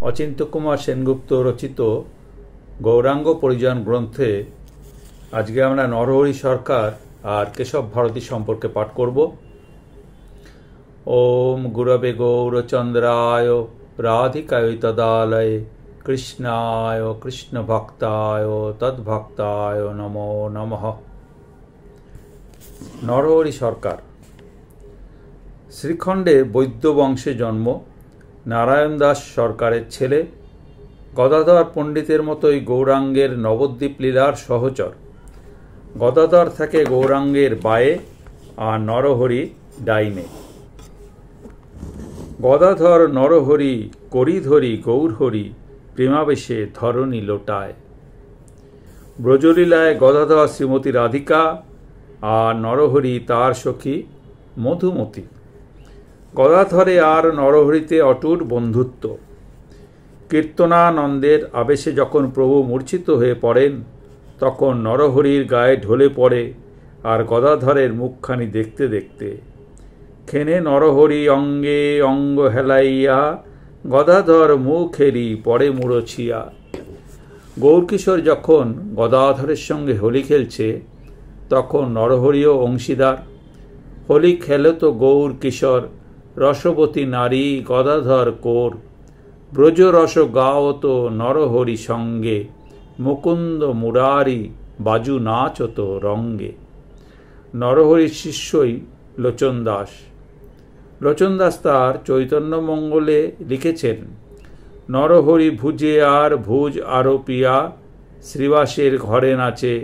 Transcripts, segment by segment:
অচিন্ত্য কুমার সেনগুপ্ত রচিত গৌরাঙ্গ পরিজন গ্রন্থে আজকে আমরা নরহরি সরকার আর কেশব ভারতী সম্পর্কে পাঠ করব। ওম গুরবে গৌরচন্দ্রায় রাধিকায় তদালয়ে কৃষ্ণায় কৃষ্ণ ভক্তায় তদ্ভক্তায় নমো নমঃ। নরহরি সরকার শ্রীখণ্ডে বৈদ্য বংশে জন্ম। নারায়ণ দাস সরকারের ছেলে। গদাধর পণ্ডিতের মতোই গৌরাঙ্গের নবদ্বীপ লীলার সহচর। গদাধর থাকে গৌরাঙ্গের বায়ে আর নরহরি ডাইনে। গদাধর নরহরি করি ধরি গৌরহরি প্রেমাবেশে ধরণী লোটায়। ব্রজলীলায় গদাধর শ্রীমতী রাধিকা আর নরহরি তার সখী মধুমতি। গদাধরে আর নরহরিতে অটুট বন্ধুত্ব। কীর্তনানন্দের আবেশে যখন প্রভু মূর্ছিত হয়ে পড়েন তখন নরহরির গায়ে ঢলে পড়ে আর গদাধরের মুখখানি দেখতে দেখতে খেনে নরহরি অঙ্গে অঙ্গ হেলাইয়া গদাধর মুখেরি পড়ে মুড়ছিয়া। গৌরকিশোর যখন গদাধরের সঙ্গে হোলি খেলছে তখন নরহরিও অংশীদার। হোলি খেলে তো গৌর কিশোর রসবতী নারী গদাধর কোর। ব্রজ রস গাওত নরহরি সঙ্গে মুকুন্দ মুরারি বাজু নাচত রঙ্গে। নরহরির শিষ্যই লোচন দাস। লোচন দাস তার চৈতন্যমঙ্গলে লিখেছেন, নরহরি ভুজে আর ভুজ আরোপিয়া শ্রীবাসের ঘরে নাচে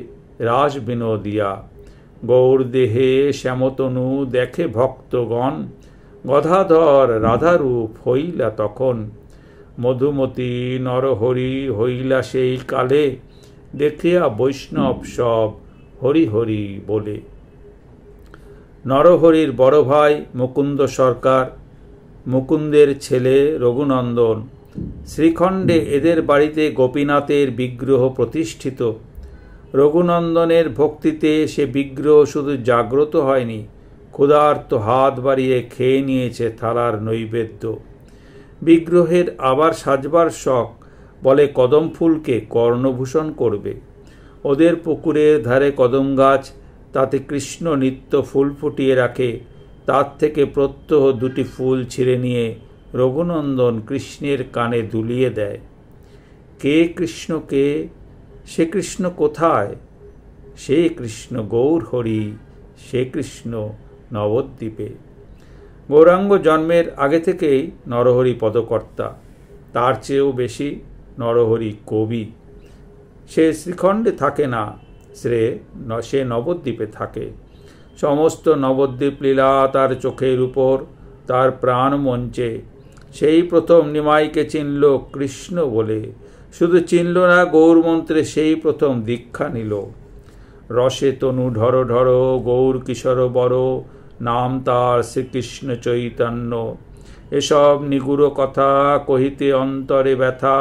রাস বিনোদিয়া। গৌর দেহে শ্যামতনু দেখে ভক্তগণ গদাধর রাধারূপ হইলা তখন। মধুমতি নরহরি হইলা সেই কালে দেখিয়া বৈষ্ণব সব হরি হরি বলে। নরহরির বড় ভাই মুকুন্দ সরকার, মুকুন্দের ছেলে রঘুনন্দন। শ্রীখণ্ডে এদের বাড়িতে গোপীনাথের বিগ্রহ প্রতিষ্ঠিত। রঘুনন্দনের ভক্তিতে সে বিগ্রহ শুধু জাগ্রত হয়নি, ক্ষুধার্ত হাত বাড়িয়ে খেয়ে নিয়েছে থালার নৈবেদ্য। বিগ্রহের আবার সাজবার শখ, বলে কদম ফুলকে কর্ণভূষণ করবে। ওদের পুকুরের ধারে কদম গাছ, তাতে কৃষ্ণ নিত্য ফুল ফুটিয়ে রাখে। তার থেকে প্রত্যহ দুটি ফুল ছিঁড়ে নিয়ে রঘুনন্দন কৃষ্ণের কানে দুলিয়ে দেয়। কে কৃষ্ণ কে? সে কৃষ্ণ কোথায়? সে কৃষ্ণ গৌর হরি, সে কৃষ্ণ নবদ্বীপে। গৌরাঙ্গ জন্মের আগে থেকেই নরহরি পদকর্তা। তার চেয়েও বেশি নরহরি কবি। সে শ্রীখণ্ডে থাকে না, সে নবদ্বীপে থাকে। সমস্ত নবদ্বীপ লীলা তার চোখের উপর, তার প্রাণ মঞ্চে। সেই প্রথম নিমাইকে চিনল কৃষ্ণ বলে। শুধু চিনল না, গৌরমন্ত্রে সেই প্রথম দীক্ষা নিল। রসে তনু ঢর ঢর গৌর কিশোর বড়, নাম তার শ্রীকৃষ্ণ চৈতন্য। এসব নিগুড় কথা কহিতে অন্তরে ব্যথা,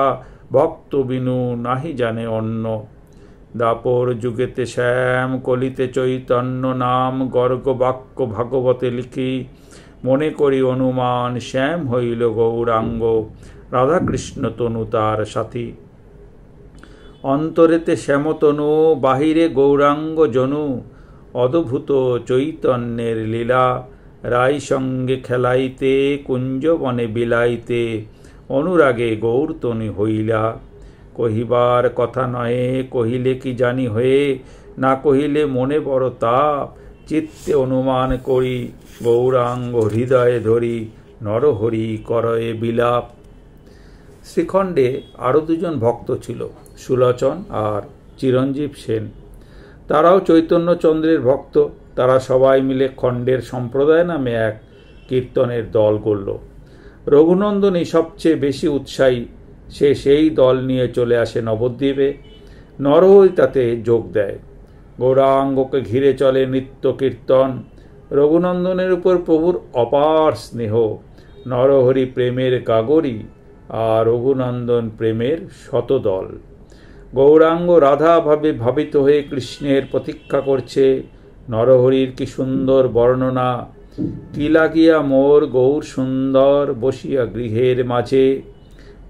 ভক্ত বিনু নাহি জানে অন্য। দাপর যুগেতে শ্যাম কলিতে চৈতন্য নাম, গর্গ বাক্য ভাগবতে লিখি মনে করি অনুমান। শ্যাম হইল গৌরাঙ্গ, রাধাকৃষ্ণ তনু তার সাথী। অন্তরেতে শ্যামতনু, বাহিরে গৌরাঙ্গ জনু। অদ্ভুত চৈতন্যের লীলা, রাই সঙ্গে খেলাইতে কুঞ্জবনে বিলাইতে অনুরাগে গৌরতনু হইলা। কহিবার কথা নহে, কহিলে কি জানি হয়ে, না কহিলে মনে বড় তাপ। চিত্তে অনুমান করি গৌরাঙ্গ হৃদয়ে ধরি, নরহরি করয়ে বিলাপ। শ্রীখণ্ডে আরও দুজন ভক্ত ছিল, সুলোচন আর চিরঞ্জীব সেন। তারাও চৈতন্যচন্দ্রের ভক্ত। তারা সবাই মিলে খণ্ডের সম্প্রদায় নামে এক কীর্তনের দল গড়ল। রঘুনন্দনই সবচেয়ে বেশি উৎসাহী। সে সেই দল নিয়ে চলে আসে নবদ্বীপে। নরহরি তাতে যোগ দেয়। গৌরাঙ্গকে ঘিরে চলে নিত্য কীর্তন। রঘুনন্দনের উপর প্রভুর অপার স্নেহ। নরহরি প্রেমের গাগরি আর রঘুনন্দন প্রেমের শতদল। গৌরাঙ্গ রাধা ভাবে ভাবিত হয়ে কৃষ্ণের প্রতীক্ষা করছে। নরহরির কি সুন্দর বর্ণনা। কি লাগিয়া মোর গৌর সুন্দর বসিয়া গৃহের মাঝে,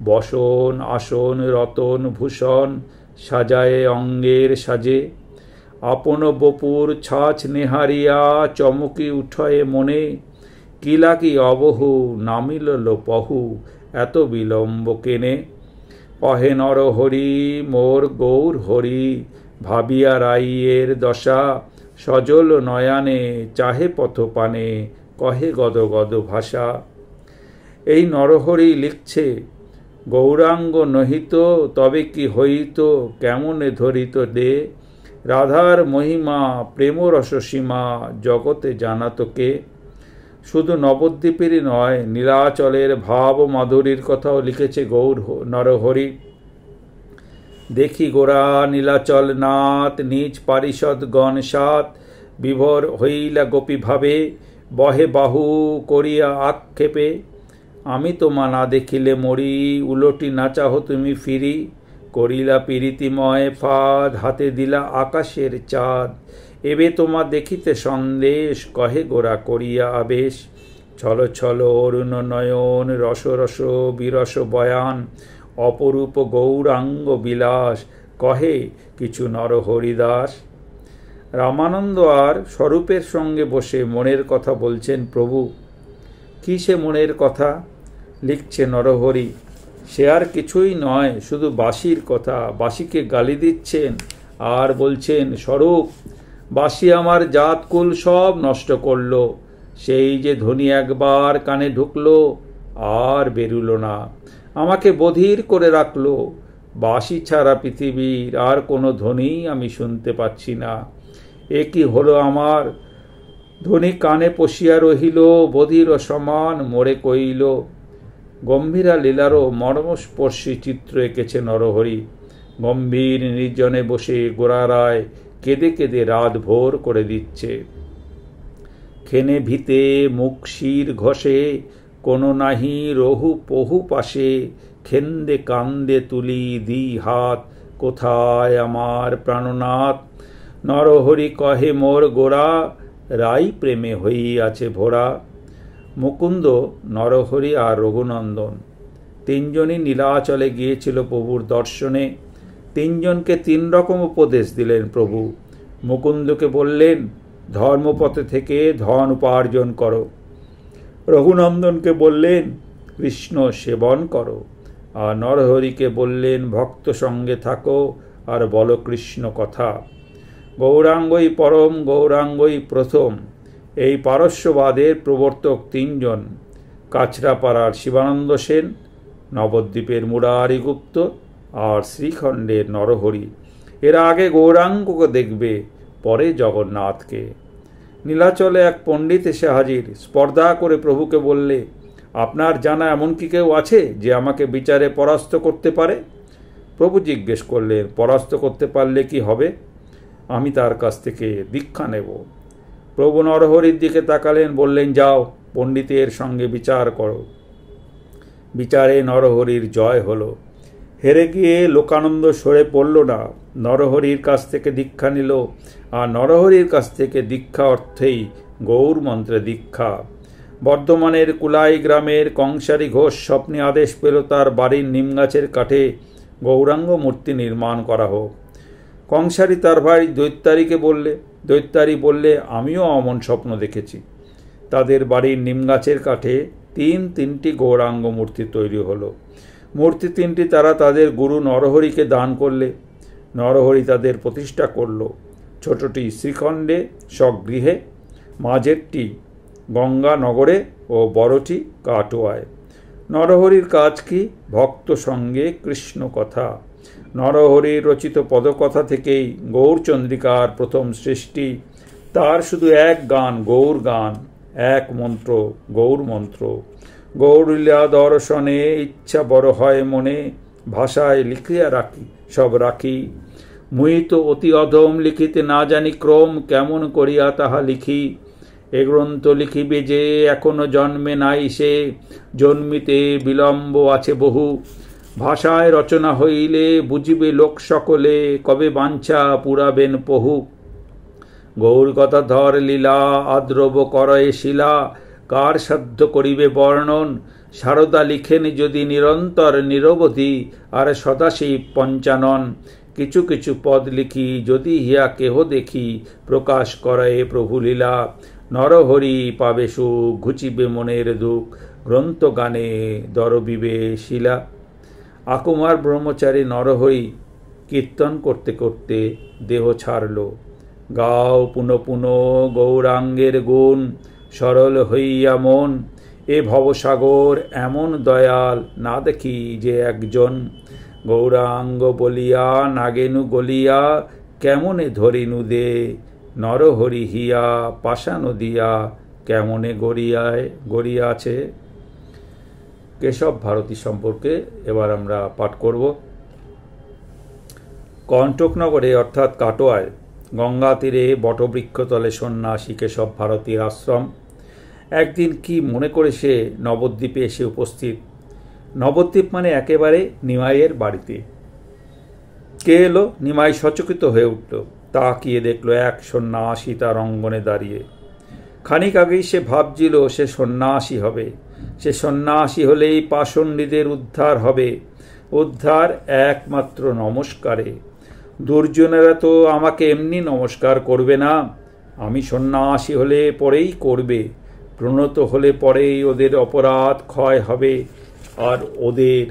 বসন আসন রতন ভূষণ সাজায়ে অঙ্গের সাজে। আপন বপুর ছাছ নেহারিয়া চমকি উঠয়ে মনে, কিলা কি অবহু নামিল পহু এত বিলম্ব কেনে। কহে নরহরি মোর গৌর হরি, ভাবিয়া রাইয়ের দশা সজল নয়ানে চাহে পথপানে, কহে গদ গদ ভাষা। এই নরহরি লিখছে, গৌরাঙ্গ নহিত তবে কি হইত, কেমনে ধরিত দে। রাধার মহিমা প্রেম রসসীমা জগতে জানাত কে। শুধু নবদ্বীপেরই নয়, নীলাচলের ভাব মাধুরীর কথাও লিখেছে নরহরি। দেখি গোরা নীলাচল নাথ নিজ পারিষদ গণ সাত, বিভোর হইলা গোপী ভাবে বহে বাহু করিয়া আক্ষেপে। আমি তোমা না দেখিলে মরি, উলটি না চাহ তুমি ফিরি। করিলা পীরিতিময় ফাঁদ, হাতে দিলা আকাশের চাঁদ। এবে তোমা দেখিতে সন্দেশ, কহে গোরা করিয়া আবেশ। ছল ছল অরুণ নয়ন, রস রস বিরস বয়ান। অপরূপ গৌরাঙ্গ বিলাস, কহে কিছু নরহরিদাস। রামানন্দ আর স্বরূপের সঙ্গে বসে মনের কথা বলছেন প্রভু। কি সে মনের কথা লিখছে নরহরি? সে আর কিছুই নয়, শুধু বাঁশির কথা। বাঁশিকে গালি দিচ্ছেন আর বলছেন, স্বরূপ, বাঁশি আমার জাতকুল সব নষ্ট করল। সেই যে ধ্বনি একবার কানে ঢুকলো আর বেরুল না, আমাকে বধির করে রাখলো। বাঁশি ছাড়া পৃথিবীর আর কোনো ধ্বনি আমি শুনতে পাচ্ছি না। এ কি হলো আমার? ধ্বনি কানে পশিয়া রহিল, বধির সমান মোরে কইল। গম্ভীরা লীলারও মর্মস্পর্শী চিত্র এঁকেছে নরহরি। গম্ভীর নির্জনে বসে গোরারায় কেঁদে কেঁদে রাত ভোর করে দিচ্ছে। খেনে ভিতে মুখ শির ঘষে, কোনো নাহি রহু পহু পাশে। খেন্দে কান্দে তুলি দি হাত, কোথায় আমার প্রাণনাথ। নরহরি কহে মোর গোরা, রাই প্রেমে হইয়াছে ভোরা। মুকুন্দ, নরহরি আর রঘুনন্দন তিনজনই নীলাচলে গিয়েছিল প্রভুর দর্শনে। তিনজনকে তিন রকম উপদেশ দিলেন প্রভু। মুকুন্দকে বললেন, ধর্মপথে থেকে ধন উপার্জন করো। রঘুনন্দনকে বললেন, কৃষ্ণ সেবন করো। আর নরহরিকে বললেন, ভক্ত সঙ্গে থাকো আর বলো কৃষ্ণ কথা। গৌরাঙ্গই পরম, গৌরাঙ্গই প্রথম, এই পারস্যবাদের প্রবর্তক তিনজন। কাছড়াপাড়ার শিবানন্দ সেন, নবদ্বীপের মুরারি গুপ্ত আর শ্রীখণ্ডের নরহরি। এরা আগে গৌরাঙ্গকে দেখবে, পরে জগন্নাথকে। নীলাচলে এক পণ্ডিত এসে হাজির। স্পর্ধা করে প্রভুকে বললে, আপনার জানা এমন কি কেউ আছে যে আমাকে বিচারে পরাস্ত করতে পারে? প্রভু জিজ্ঞেস করলেন, পরাস্ত করতে পারলে কি হবে? আমি তার কাছ থেকে দীক্ষা নেব। প্রভু নরহরির দিকে তাকালেন, বললেন, যাও পণ্ডিতের সঙ্গে বিচার করো। বিচারে নরহরির জয় হলো। হেরে গিয়ে লোকানন্দ সরে পড়ল না, নরহরির কাছ থেকে দীক্ষা নিল। আর নরহরির কাছ থেকে দীক্ষা অর্থেই গৌর মন্ত্রে দীক্ষা। বর্ধমানের কুলাই গ্রামের কংসারী ঘোষ স্বপ্নে আদেশ পেল তার বাড়ির নিমগাছের কাঠে গৌরাঙ্গ মূর্তি নির্মাণ করা হোক। কংসারী তার ভাই দৈত্যারী বললে, আমিও অমন স্বপ্ন দেখেছি। তাদের বাড়ির নিমগাছের কাঠে তিনটি গৌরাঙ্গ মূর্তি তৈরি হলো। মূর্তি তিনটি তারা তাদের গুরু নরহরিকে দান করলে। নরহরি তাদের প্রতিষ্ঠা করল। ছোটটি শ্রীখণ্ডে স্বগৃহে, মাঝেরটি গঙ্গানগরে ও বড়টি কাটোয়ায়। নরহরির কাজ কি? ভক্ত সঙ্গে কৃষ্ণ কথা। নরহরির রচিত পদকথা থেকেই গৌরচন্দ্রিকার প্রথম সৃষ্টি। তার শুধু এক গান, গৌর গান, এক মন্ত্র, গৌর মন্ত্র। গৌরলীলা দর্শনে ইচ্ছা বড় হয় মনে, ভাষায় লিখিয়া সব রাখি। মুই তো অতি অধম, লিখিতে না জানি ক্রম, কেমন করিয়া তাহা লিখি। এ গ্রন্থ লিখিবে যে এখনো জন্মে নাই সে, জন্মিতে বিলম্ব আছে বহু। ভাষায় রচনা হইলে বুঝিবে লোক সকলে, কবে বাঞ্ছা পুরাবেন পহু। গৌর গদাধর লীলা আদ্রব করয়ে শিলা, কার সাধ্য করিবে বর্ণন। সারদা লিখেন যদি নিরন্তর নিরবধি, আর সদাশিব পঞ্চানন। কিছু কিছু পদ লিখি যদি হিয়া কেহ দেখি, প্রকাশ করে প্রভু লীলা। নরহরি পাবে সুখ, ঘুচিবে মনের দুঃখ, গ্রন্থ গানে দরবিবে শিলা। আকুমার ব্রহ্মচারী নরহরি কীর্তন করতে করতে দেহ ছাড়ল। গাও পুনঃ পুনঃ গৌরাঙ্গের গুণ, সরল হইয়া মন। এ ভবসাগর এমন দয়াল, না দেখি যে একজন। গৌরাঙ্গ বলিয়া নাগেনু গলিয়া, কেমনে ধরিনু দে। নরহরি হিয়া পাশা নদিয়া, কেমনে গড়িয়াছে। কেশব ভারতী সম্পর্কে এবার আমরা পাঠ করব। কণ্টকনগরে অর্থাৎ কাটোয়ায় গঙ্গা তীরে বটবৃক্ষতলে সন্ন্যাসী কেশব ভারতীর আশ্রম। একদিন কি মনে করে সে নবদ্বীপে এসে উপস্থিত। নবদ্বীপ মানে একেবারে নিমাইয়ের বাড়িতে। কে এলো? নিমাই সচকিত হয়ে উঠল। তাকিয়ে দেখল এক সন্ন্যাসী তার অঙ্গনে দাঁড়িয়ে। খানিক আগেই সে ভাবছিল সে সন্ন্যাসী হবে। সে সন্ন্যাসী হলেই পাষণ্ডিদের উদ্ধার হবে। উদ্ধার একমাত্র নমস্কারে। দুর্জনেরা তো আমাকে এমনি নমস্কার করবে না, আমি সন্ন্যাসী হলে পরেই করবে। প্রণত হলে পরেই ওদের অপরাধ ক্ষয় হবে, আর ওদের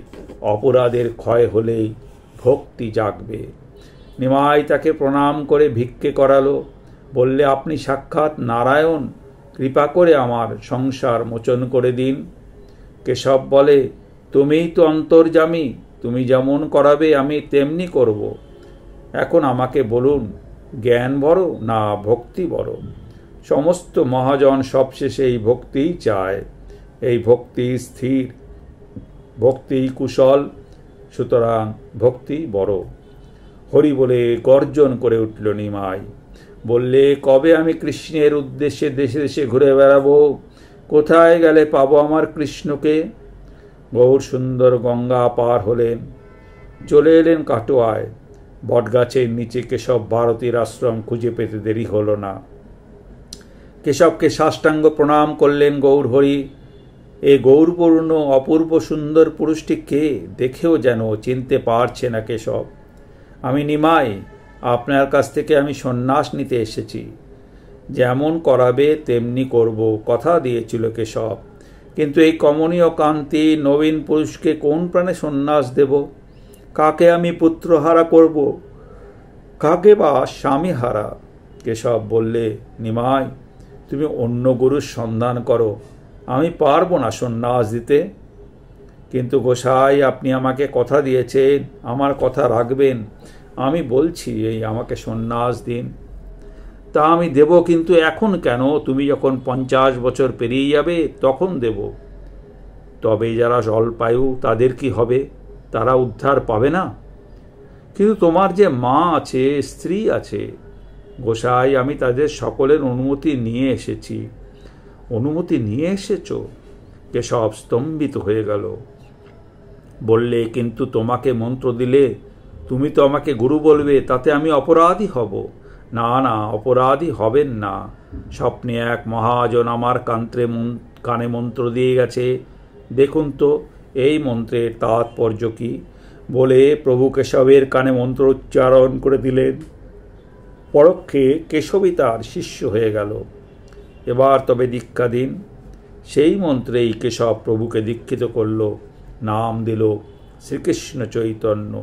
অপরাধের ক্ষয় হলেই ভক্তি জাগবে। নিমাই তাকে প্রণাম করে ভিক্ষে করালো। বললে, আপনি সাক্ষাৎ নারায়ণ, কৃপা করে আমার সংসার মোচন করে দিন। কেশব বলে, তুমিই তো অন্তর্যামী, তুমি যেমন করাবে আমি তেমনি করব। এখন আমাকে বলুন, জ্ঞান বড় না ভক্তি বড়? সমস্ত মহাজন সবশেষে এই ভক্তিই চায়। এই ভক্তি স্থির, ভক্তি কুশল, সুতরাং ভক্তি বড়। হরি বলে গর্জন করে উঠল নিমাই। বললে, কবে আমি কৃষ্ণের উদ্দেশ্যে দেশে দেশে ঘুরে বেড়াবো? কোথায় গেলে পাবো আমার কৃষ্ণকে? গৌর সুন্দর গঙ্গা পার হলেন, চলে এলেন কাটোয়ায়। বটগাছের নিচে কেশব ভারতীর আশ্রম খুঁজে পেতে দেরি হলো না। কেশবকে সাষ্টাঙ্গ প্রণাম করলেন গৌর হরি। এ গৌরপূর্ণ অপূর্ব সুন্দর পুরুষটি কে? দেখেও যেন চিনতে পারছে না কেশব। আমি নিমাই, আপনার কাছ থেকে আমি সন্ন্যাস নিতে এসেছি। যেমন করাবে তেমনি করব, কথা দিয়েছিল কেশব। কিন্তু এই কমনীয় কান্তি নবীন পুরুষকে কোন প্রাণে সন্ন্যাস দেব? কাকে আমি পুত্রহারা করব, কাকে বা স্বামীহারা? কেশব বললে, নিমাই, তুমি অন্য গুরুর সন্ধান করো, আমি পারবো না সন্ন্যাস দিতে। কিন্তু গোসাই, আপনি আমাকে কথা দিয়েছেন, আমার কথা রাখবেন। আমি বলছি, এই আমাকে সন্ন্যাস দিন। তা আমি দেব, কিন্তু এখন কেন? তুমি যখন 50 বছর পেরিয়ে যাবে তখন দেব। তবে যারা অল্পায়ু তাদের কি হবে? তারা উদ্ধার পাবে না? কিন্তু তোমার যে মা আছে, স্ত্রী আছে। গোসাই, আমি তাদের সকলের অনুমতি নিয়ে এসেছি। অনুমতি নিয়ে এসেছ? কেশব স্তম্ভিত হয়ে গেল। বললে, কিন্তু তোমাকে মন্ত্র দিলে তুমি তো আমাকে গুরু বলবে, তাতে আমি অপরাধী হব। না না, অপরাধী হবেন না। স্বপ্নে এক মহাজন আমার কানে মন্ত্র দিয়ে গেছে। দেখুন তো এই মন্ত্রের তাৎপর্য কি। বলে প্রভু কেশবের কানে মন্ত্র উচ্চারণ করে দিলেন। পরোক্ষে কেশবই তার শিষ্য হয়ে গেল। এবার তবে দীক্ষা দিন। সেই মন্ত্রেই কেশব প্রভুকে দীক্ষিত করল। নাম দিল শ্রীকৃষ্ণ চৈতন্য।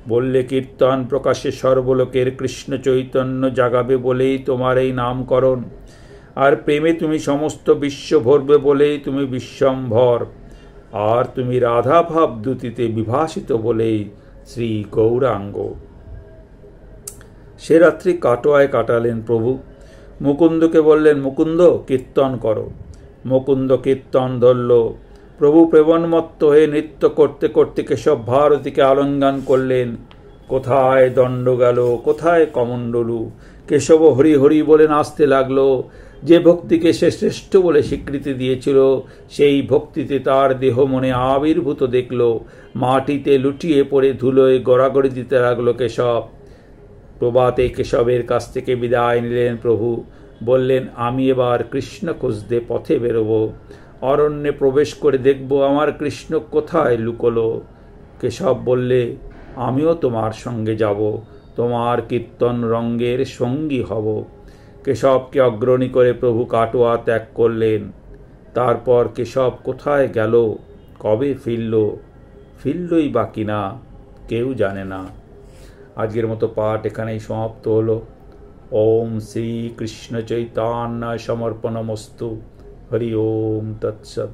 বললে, কীর্তন প্রকাশে সর্বলোকের কৃষ্ণ চৈতন্য জাগাবে বলেই তোমার এই নামকরণ, আর প্রেমে তুমি সমস্ত বিশ্ব ভরবে বলেই তুমি বিশ্বম্ভর, আর তুমি রাধা ভাব দ্যুতিতে বিভাসিত বলেই শ্রী গৌরাঙ্গ। সে রাত্রি কাটোয়ায় কাটালেন প্রভু। মুকুন্দকে বললেন, মুকুন্দ, কীর্তন করো। মুকুন্দ কীর্তন ধরল। প্রভু প্রেমন্মত্ত হয়ে নৃত্য করতে করতে কেশব ভারতীকে আলিঙ্গন করলেন। কোথায় দণ্ড গেল, কোথায় কমণ্ডলু? কেশব হরি হরি বলে নাচতে লাগলো। যে ভক্তিকে সে শ্রেষ্ঠ বলে স্বীকৃতি দিয়েছিল, সেই ভক্তিতে তার দেহ মনে আবির্ভূত দেখল। মাটিতে লুটিয়ে পড়ে ধুলোয় গড়াগড়ি দিতে লাগলো কেশব। প্রভাতে কেশবের কাছ থেকে বিদায় নিলেন প্রভু। বললেন, আমি এবার কৃষ্ণ খুঁজতে পথে বেরোব। অরণ্যে প্রবেশ করে দেখব আমার কৃষ্ণ কোথায় লুকোলো। কেশব বললে, আমিও তোমার সঙ্গে যাব, তোমার কীর্তন রঙ্গের সঙ্গী হব। কেশবকে অগ্রণী করে প্রভু কাটোয়া ত্যাগ করলেন। তারপর কেশব কোথায় গেল, কবে ফিরলই বা কিনা কেউ জানে না। আজকের মতো পাঠ এখানেই সমাপ্ত হলো। ওম শ্রী কৃষ্ণ চৈতন্য সমর্পণমস্তু। হরি ওম তৎসৎ।